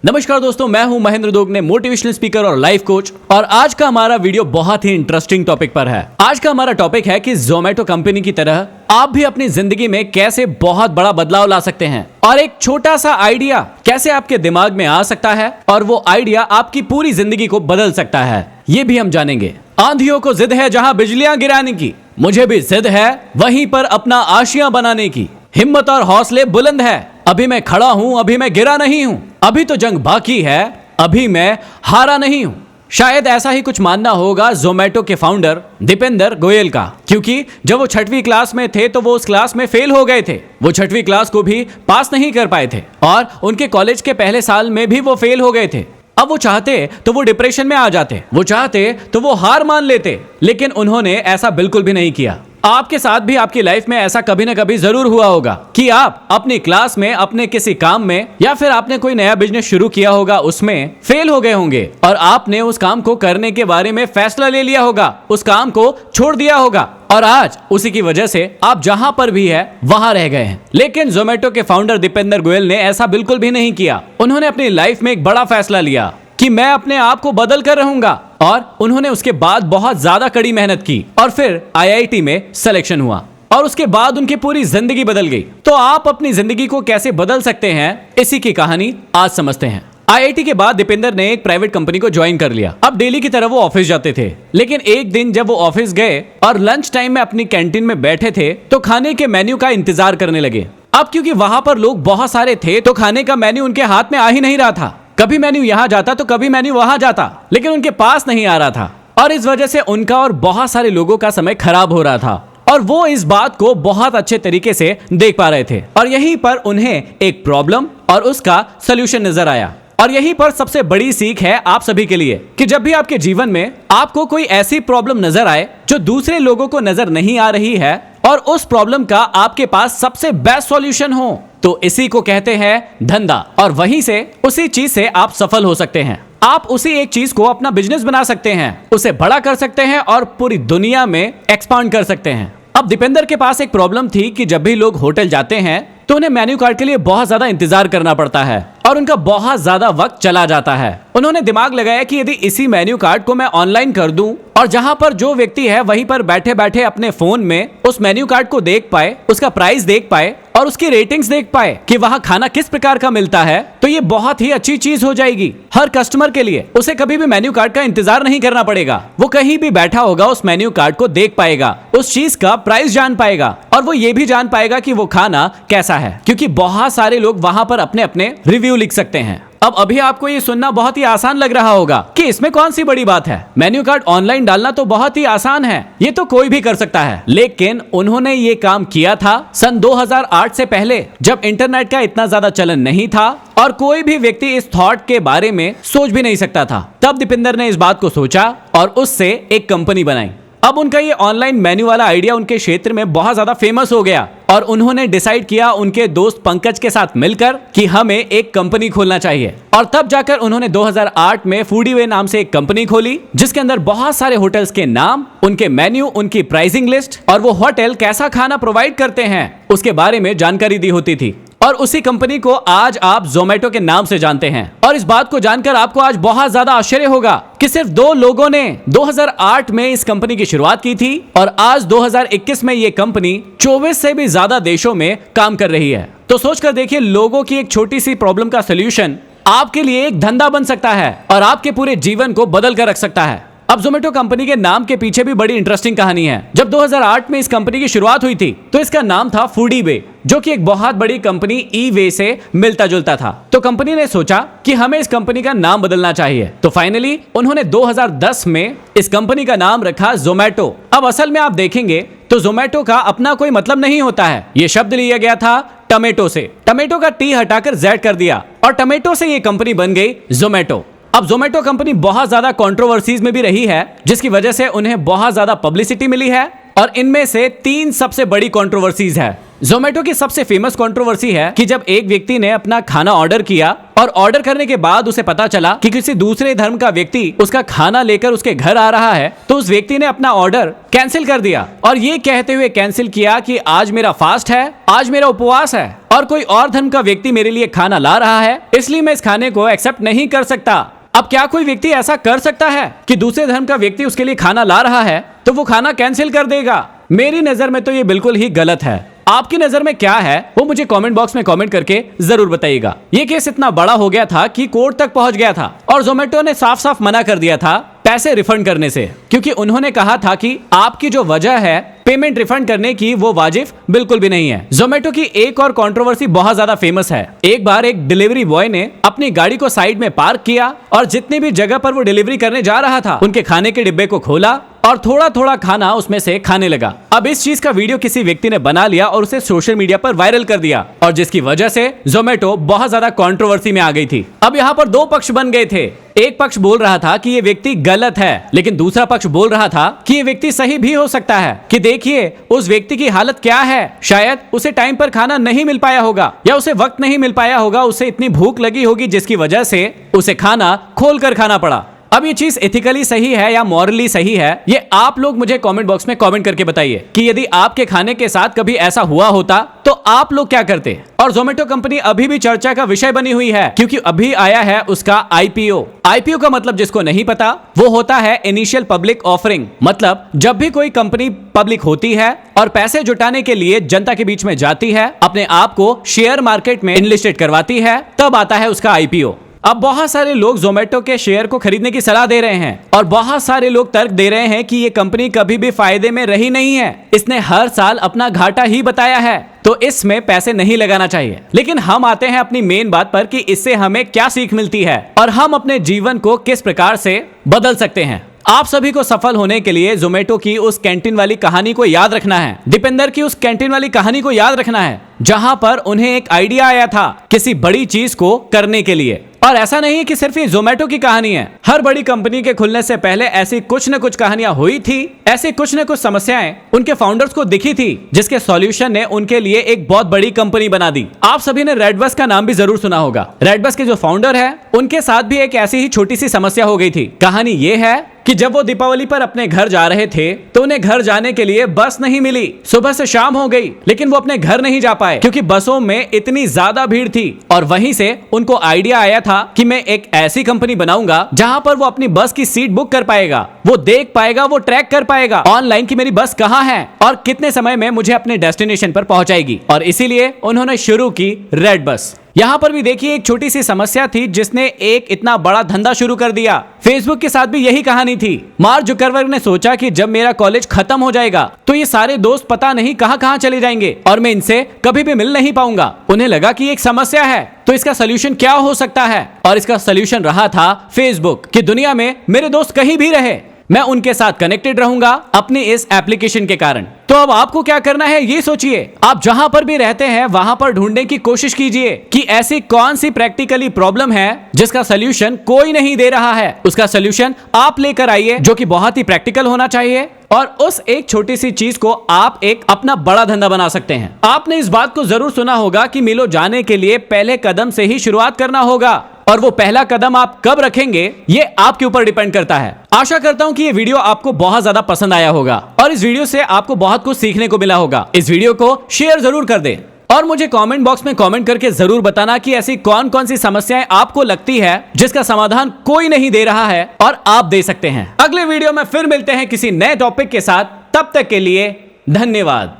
नमस्कार दोस्तों, मैं हूं महेंद्र दोगने, मोटिवेशनल स्पीकर और लाइफ कोच। और आज का हमारा वीडियो बहुत ही इंटरेस्टिंग टॉपिक पर है। आज का हमारा टॉपिक है कि जोमेटो कंपनी की तरह आप भी अपनी जिंदगी में कैसे बहुत बड़ा बदलाव ला सकते हैं और एक छोटा सा आइडिया कैसे आपके दिमाग में आ सकता है और वो आइडिया आपकी पूरी जिंदगी को बदल सकता है, ये भी हम जानेंगे। आंधियों को जिद है जहां बिजलियां गिराने की, मुझे भी जिद है वहीं पर अपना आशियां बनाने की। हिम्मत और हौसले बुलंद है, अभी मैं खड़ा हूं, अभी मैं गिरा नहीं हूं, अभी तो जंग बाकी है, अभी मैं हारा नहीं हूं। शायद ऐसा ही कुछ मानना होगा जोमेटो के फाउंडर दीपेंद्र गोयल का, क्योंकि जब वो 6वीं क्लास में थे तो वो उस क्लास में फेल हो गए थे। वो 6वीं क्लास को भी पास नहीं कर पाए थे और उनके कॉलेज के पहले साल में भी वो फेल हो गए थे। अब वो चाहते तो वो डिप्रेशन में आ जाते, वो चाहते तो वो हार मान लेते, लेकिन उन्होंने ऐसा बिल्कुल भी नहीं किया। आपके साथ भी आपकी लाइफ में ऐसा कभी ना कभी जरूर हुआ होगा कि आप अपनी क्लास में, अपने किसी काम में या फिर आपने कोई नया बिजनेस शुरू किया होगा, उसमें फेल हो गए होंगे और आपने उस काम को करने के बारे में फैसला ले लिया होगा, उस काम को छोड़ दिया होगा और आज उसी की वजह से आप जहां पर भी है वहां रह गए हैं। लेकिन जोमेटो के फाउंडर दीपेंद्र गोयल ने ऐसा बिल्कुल भी नहीं किया। उन्होंने अपनी लाइफ में एक बड़ा फैसला लिया कि मैं अपने आप को बदल कर रहूंगा और उन्होंने उसके बाद बहुत ज्यादा कड़ी मेहनत की और फिर आईआईटी में सिलेक्शन हुआ और उसके बाद उनकी पूरी जिंदगी बदल गई। तो आप अपनी जिंदगी को कैसे बदल सकते हैं, इसी की कहानी आज समझते हैं। आईआईटी के बाद दीपेंद्र ने एक प्राइवेट कंपनी को ज्वाइन कर लिया। अब डेली की तरह वो ऑफिस जाते थे, लेकिन एक दिन जब वो ऑफिस गए और लंच टाइम में अपनी कैंटीन में बैठे थे तो खाने के मेन्यू का इंतजार करने लगे। अब क्योंकि वहां पर लोग बहुत सारे थे तो खाने का मेन्यू उनके हाथ में आ ही नहीं रहा था। कभी मेन्यू यहां जाता तो कभी मेन्यू वहां जाता, लेकिन उनके पास नहीं आ रहा था और इस वजह से उनका और बहुत सारे लोगों का समय खराब हो रहा था और वो इस बात को बहुत अच्छे तरीके से देख पा रहे थे। और यहीं पर उन्हें एक प्रॉब्लम और उसका सलूशन नजर आया। और यहीं पर सबसे बड़ी सीख है आप सभी के लिए कि जब भी आपके जीवन में आपको कोई ऐसी प्रॉब्लम नजर आए जो दूसरे लोगों को नजर नहीं आ रही है और उस प्रॉब्लम का आपके पास सबसे बेस्ट सॉल्यूशन हो, तो इसी को कहते हैं धंधा। और वहीं से उसी चीज से आप सफल हो सकते हैं। आप उसी एक चीज को अपना बिजनेस बना सकते हैं, उसे बड़ा कर सकते हैं और पूरी दुनिया में एक्सपांड कर सकते हैं। अब दीपेंद्र के पास एक प्रॉब्लम थी कि जब भी लोग होटल जाते हैं तो उन्हें मेन्यू कार्ड के लिए बहुत ज्यादा इंतजार करना पड़ता है और उनका बहुत ज्यादा वक्त चला जाता है। उन्होंने दिमाग लगाया कि यदि इसी मेन्यू कार्ड को मैं ऑनलाइन कर दूं और जहां पर जो व्यक्ति है वहीं पर बैठे बैठे अपने फोन में उस मेन्यू कार्ड को देख पाए, उसका प्राइस देख पाए और उसकी रेटिंग्स देख पाए कि वहां खाना किस प्रकार का मिलता है, तो ये बहुत ही अच्छी चीज हो जाएगी हर कस्टमर के लिए। उसे कभी भी मेन्यू कार्ड का इंतजार नहीं करना पड़ेगा। वो कहीं भी बैठा होगा उस मेन्यू कार्ड को देख पाएगा, उस चीज का प्राइस जान पाएगा और वो ये भी जान पाएगा कि वो खाना कैसा है, क्योंकि बहुत सारे लोग वहां पर अपने अपने रिव्यू लिख सकते हैं। अब अभी आपको ये सुनना बहुत ही आसान लग रहा होगा कि इसमें कौन सी बड़ी बात है, मेन्यू कार्ड ऑनलाइन डालना तो बहुत ही आसान है, ये तो कोई भी कर सकता है। लेकिन उन्होंने ये काम किया था सन 2008 से पहले, जब इंटरनेट का इतना ज्यादा चलन नहीं था और कोई भी व्यक्ति इस थॉट के बारे में सोच भी नहीं सकता था। तब दीपेंद्र ने इस बात को सोचा और उससे एक कंपनी बनाई। अब उनका ये ऑनलाइन मेन्यू वाला आइडिया उनके क्षेत्र में बहुत ज्यादा फेमस हो गया और उन्होंने डिसाइड किया उनके दोस्त पंकज के साथ मिलकर कि हमें एक कंपनी खोलना चाहिए। और तब जाकर उन्होंने 2008 में फूडीवे नाम से एक कंपनी खोली, जिसके अंदर बहुत सारे होटल्स के नाम, उनके मेन्यू, उनकी प्राइसिंग लिस्ट और वो होटल कैसा खाना प्रोवाइड करते हैं उसके बारे में जानकारी दी होती थी। और उसी कंपनी को आज आप जोमेटो के नाम से जानते हैं। और इस बात को जानकर आपको आज बहुत ज्यादा आश्चर्य होगा कि सिर्फ 2 लोगों ने 2008 में इस कंपनी की शुरुआत की थी और आज 2021 में ये कंपनी 24 से भी ज्यादा देशों में काम कर रही है। तो सोचकर देखिए, लोगों की एक छोटी सी प्रॉब्लम का सलूशन आपके लिए एक धंधा बन सकता है और आपके पूरे जीवन को बदल कर रख सकता है। अब जोमेटो कंपनी के नाम के पीछे भी बड़ी इंटरेस्टिंग कहानी है। जब 2008 में इस कंपनी की शुरुआत हुई थी तो इसका नाम था फूडीवे, जो कि एक बहुत बड़ी कंपनी ई-वे से मिलता जुलता था। तो कंपनी ने सोचा कि हमें इस कंपनी का नाम बदलना चाहिए। तो फाइनली उन्होंने 2010 में इस कंपनी का नाम रखा जोमेटो। अब असल में आप देखेंगे तो जोमेटो का अपना कोई मतलब नहीं होता है। ये शब्द लिया गया था टमेटो से। टमेटो का टी हटाकर जेड कर दिया और टमेटो से ये कंपनी बन गई जोमेटो। अब जोमेटो कंपनी बहुत ज्यादा कंट्रोवर्सीज में भी रही है, जिसकी वजह से उन्हें बहुत ज्यादा पब्लिसिटी मिली है और इनमें से 3 सबसे बड़ी कंट्रोवर्सीज है। जोमेटो की सबसे फेमस कंट्रोवर्सी है कि जब एक व्यक्ति ने अपना खाना ऑर्डर किया और ऑर्डर करने के बाद उसे पता चला कि किसी दूसरे धर्म का व्यक्ति उसका खाना लेकर उसके घर आ रहा है, तो उस व्यक्ति ने अपना ऑर्डर कैंसिल कर दिया और ये कहते हुए कैंसिल किया कि आज मेरा फास्ट है, आज मेरा उपवास है और कोई और धर्म का व्यक्ति मेरे लिए खाना ला रहा है, इसलिए मैं इस खाने को एक्सेप्ट नहीं कर सकता। अब क्या कोई व्यक्ति ऐसा कर सकता है कि दूसरे धर्म का व्यक्ति उसके लिए खाना ला रहा है तो वो खाना कैंसिल कर देगा? मेरी नजर में तो ये बिल्कुल ही गलत है। आपकी नजर में क्या है वो मुझे कमेंट बॉक्स में कमेंट करके जरूर बताइएगा। ये केस इतना बड़ा हो गया था कि कोर्ट तक पहुंच गया था और जोमेटो ने साफ साफ मना कर दिया था पैसे रिफंड करने से, क्योंकि उन्होंने कहा था कि आपकी जो वजह है पेमेंट रिफंड करने की वो वाजिब बिल्कुल भी नहीं है। जोमेटो की एक और कंट्रोवर्सी बहुत ज्यादा फेमस है। एक बार एक डिलीवरी बॉय ने अपनी गाड़ी को साइड में पार्क किया और जितनी भी जगह पर वो डिलीवरी करने जा रहा था उनके खाने के डिब्बे को खोला और थोड़ा थोड़ा खाना उसमें से खाने लगा। अब इस चीज का वीडियो किसी व्यक्ति ने बना लिया और उसे सोशल मीडिया पर वायरल कर दिया और जिसकी वजह से जोमेटो बहुत ज्यादा कंट्रोवर्सी में आ गई थी। अब यहाँ पर दो पक्ष बन गए थे। एक पक्ष बोल रहा था कि ये व्यक्ति गलत है, लेकिन दूसरा पक्ष बोल रहा था कि ये व्यक्ति सही भी हो सकता है, कि देखिए उस व्यक्ति की हालत क्या है, शायद उसे टाइम पर खाना नहीं मिल पाया होगा या उसे वक्त नहीं मिल पाया होगा, उसे इतनी भूख लगी होगी जिसकी वजह से उसे खाना खोलकर खाना पड़ा। अब ये चीज एथिकली सही है या मॉरली सही है, ये आप लोग मुझे कमेंट बॉक्स में कमेंट करके बताइए कि यदि आपके खाने के साथ कभी ऐसा हुआ होता तो आप लोग क्या करते। और जोमेटो कंपनी अभी भी चर्चा का विषय बनी हुई है, क्योंकि अभी आया है उसका आईपीओ। आईपीओ का मतलब जिसको नहीं पता वो होता है इनिशियल पब्लिक ऑफरिंग। मतलब जब भी कोई कंपनी पब्लिक होती है और पैसे जुटाने के लिए जनता के बीच में जाती है, अपने आप को शेयर मार्केट में इनलिस्टेड करवाती है, तब आता है उसका आईपीओ। अब बहुत सारे लोग जोमेटो के शेयर को खरीदने की सलाह दे रहे हैं और बहुत सारे लोग तर्क दे रहे हैं कि ये कंपनी कभी भी फायदे में रही नहीं है, इसने हर साल अपना घाटा ही बताया है, तो इसमें पैसे नहीं लगाना चाहिए। लेकिन हम आते हैं अपनी मेन बात पर कि इससे हमें क्या सीख मिलती है और हम अपने जीवन को किस प्रकार से बदल सकते हैं। आप सभी को सफल होने के लिए जोमेटो की उस कैंटीन वाली कहानी को याद रखना है, दीपेंद्र की उस कैंटीन वाली कहानी को याद रखना है, जहां पर उन्हें एक आइडिया आया था किसी बड़ी चीज को करने के लिए। और ऐसा नहीं है कि सिर्फ ये जोमेटो की कहानी है, हर बड़ी कंपनी के खुलने से पहले ऐसी कुछ न कुछ कहानियां हुई थी, ऐसी कुछ न कुछ समस्याएं उनके फाउंडर्स को दिखी थी, जिसके सॉल्यूशन ने उनके लिए एक बहुत बड़ी कंपनी बना दी। आप सभी ने रेडबस का नाम भी जरूर सुना होगा। रेडबस के जो फाउंडर है उनके साथ भी एक ऐसी ही छोटी सी समस्या हो गई थी। कहानी ये है कि जब वो दीपावली पर अपने घर जा रहे थे तो उन्हें घर जाने के लिए बस नहीं मिली। सुबह से शाम हो गई लेकिन वो अपने घर नहीं जा पाए क्योंकि बसों में इतनी ज्यादा भीड़ थी। और वहीं से उनको आइडिया आया था कि मैं एक ऐसी कंपनी बनाऊंगा जहां पर वो अपनी बस की सीट बुक कर पाएगा, वो देख पाएगा, वो ट्रैक कर पाएगा ऑनलाइन कि मेरी बस कहां है और कितने समय में मुझे अपने डेस्टिनेशन पर पहुंचाएगी। और इसीलिए उन्होंने शुरू की रेडबस। यहाँ पर भी देखिए एक छोटी सी समस्या थी जिसने एक इतना बड़ा धंधा शुरू कर दिया। फेसबुक के साथ भी यही कहानी थी। मार्क जुकरबर्ग ने सोचा कि जब मेरा कॉलेज खत्म हो जाएगा तो ये सारे दोस्त पता नहीं कहां कहां चले जाएंगे और मैं इनसे कभी भी मिल नहीं पाऊंगा। उन्हें लगा कि एक समस्या है तो इसका सोल्यूशन क्या हो सकता है, और इसका सोल्यूशन रहा था फेसबुक, कि दुनिया में मेरे दोस्त कहीं भी रहे मैं उनके साथ कनेक्टेड रहूंगा अपनी इस एप्लीकेशन के कारण। तो अब आपको क्या करना है ये सोचिए। आप जहां पर भी रहते हैं वहां पर ढूंढने की कोशिश कीजिए कि ऐसी कौन सी प्रैक्टिकली प्रॉब्लम है जिसका सोल्यूशन कोई नहीं दे रहा है। उसका सोल्यूशन आप लेकर आइए जो कि बहुत ही प्रैक्टिकल होना चाहिए, और उस एक छोटी सी चीज को आप एक अपना बड़ा धंधा बना सकते हैं। आपने इस बात को जरूर सुना होगा कि मिलो जाने के लिए पहले कदम से ही शुरुआत करना होगा, और वो पहला कदम आप कब रखेंगे ये आपके ऊपर डिपेंड करता है। आशा करता हूं कि ये वीडियो आपको बहुत ज्यादा पसंद आया होगा और इस वीडियो से आपको बहुत कुछ सीखने को मिला होगा। इस वीडियो को शेयर जरूर कर दें और मुझे कमेंट बॉक्स में कमेंट करके जरूर बताना कि ऐसी कौन कौन सी समस्याएं आपको लगती है जिसका समाधान कोई नहीं दे रहा है और आप दे सकते हैं। अगले वीडियो में फिर मिलते हैं किसी नए टॉपिक के साथ। तब तक के लिए धन्यवाद।